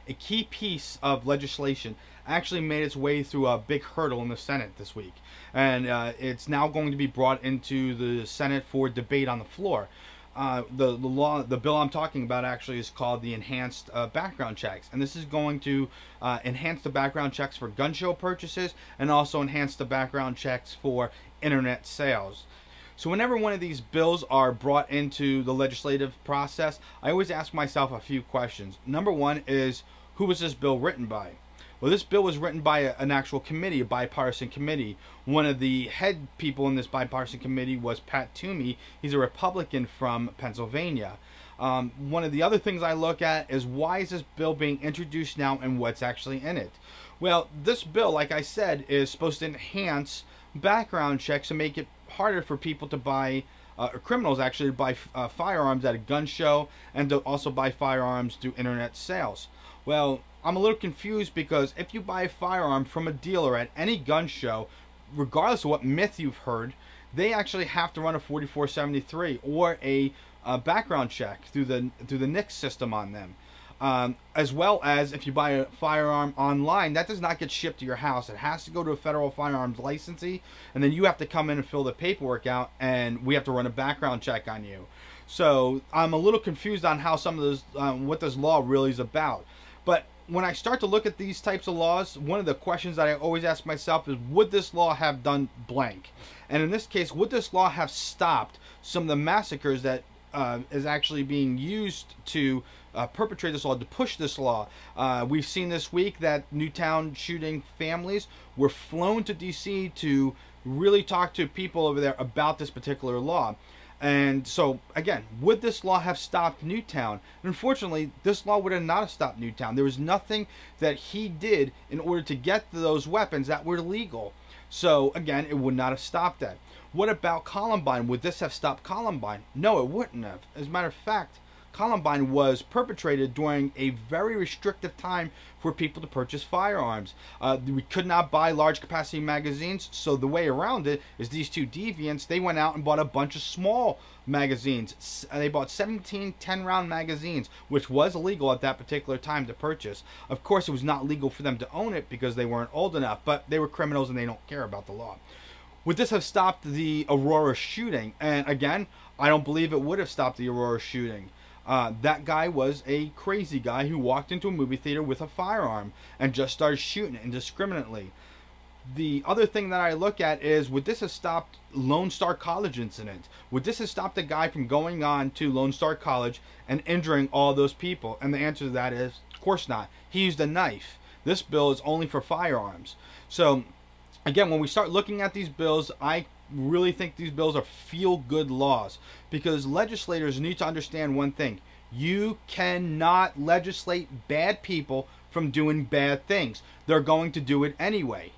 a key piece of legislation actually made its way through a big hurdle in the Senate this week, and it's now going to be brought into the Senate for debate on the floor. The bill I'm talking about actually is called the enhanced background checks, and this is going to enhance the background checks for gun show purchases and also enhance the background checks for internet sales. So whenever one of these bills are brought into the legislative process, I always ask myself a few questions. Number one is, who was this bill written by? Well, this bill was written by an actual committee, a bipartisan committee. One of the head people in this bipartisan committee was Pat Toomey. He's a Republican from Pennsylvania. One of the other things I look at is, why is this bill being introduced now and what's actually in it? Well, this bill, like I said, is supposed to enhance background checks and make it harder for people to buy, or criminals actually, to buy firearms at a gun show, and to also buy firearms through internet sales. Well, I'm a little confused, because if you buy a firearm from a dealer at any gun show, regardless of what myth you've heard, they actually have to run a 4473 or a background check through the NICS system on them. As well as, if you buy a firearm online, that does not get shipped to your house. It has to go to a federal firearms licensee, and then you have to come in and fill the paperwork out, and we have to run a background check on you. So I'm a little confused on how some of those, what this law really is about. But when I start to look at these types of laws, one of the questions that I always ask myself is, would this law have done blank? And in this case, would this law have stopped some of the massacres that is actually being used to perpetrate this law, to push this law? We've seen this week that Newtown shooting families were flown to DC to really talk to people over there about this particular law. And so, again, would this law have stopped Newtown? Unfortunately, this law would have not have stopped Newtown. There was nothing that he did in order to get those weapons that were legal. So, again, it would not have stopped that. What about Columbine? Would this have stopped Columbine? No, it wouldn't have. As a matter of fact, Columbine was perpetrated during a very restrictive time for people to purchase firearms. We could not buy large capacity magazines, so the way around it is these two deviants, they went out and bought a bunch of small magazines. They bought 17 10-round magazines, which was illegal at that particular time to purchase. Of course, it was not legal for them to own it because they weren't old enough, but they were criminals and they don't care about the law. Would this have stopped the Aurora shooting? And again, I don't believe it would have stopped the Aurora shooting. That guy was a crazy guy who walked into a movie theater with a firearm and just started shooting it indiscriminately. The other thing that I look at is, would this have stopped Lone Star College incident? Would this have stopped a guy from going on to Lone Star College and injuring all those people? And the answer to that is, of course not. He used a knife. This bill is only for firearms. So, again, when we start looking at these bills, I really think these bills are feel-good laws, because legislators need to understand one thing: you cannot legislate bad people from doing bad things. They're going to do it anyway.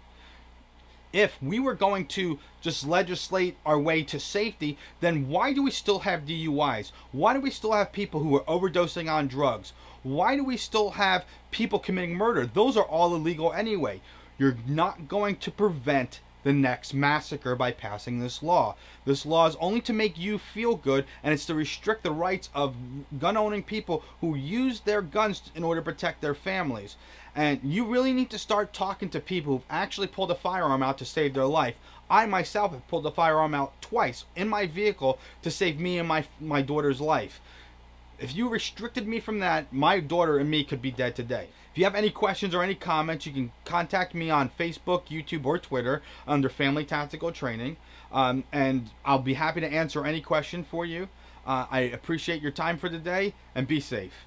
If we were going to just legislate our way to safety, then why do we still have DUIs? Why do we still have people who are overdosing on drugs? Why do we still have people committing murder? Those are all illegal anyway. You're not going to prevent the next massacre by passing this law. This law is only to make you feel good, and it's to restrict the rights of gun-owning people who use their guns in order to protect their families. And you really need to start talking to people who've actually pulled a firearm out to save their life. I myself have pulled a firearm out twice in my vehicle to save me and my daughter's life. If you restricted me from that, my daughter and me could be dead today. If you have any questions or any comments, you can contact me on Facebook, YouTube, or Twitter under Family Tactical Training, and I'll be happy to answer any question for you. I appreciate your time for today, and be safe.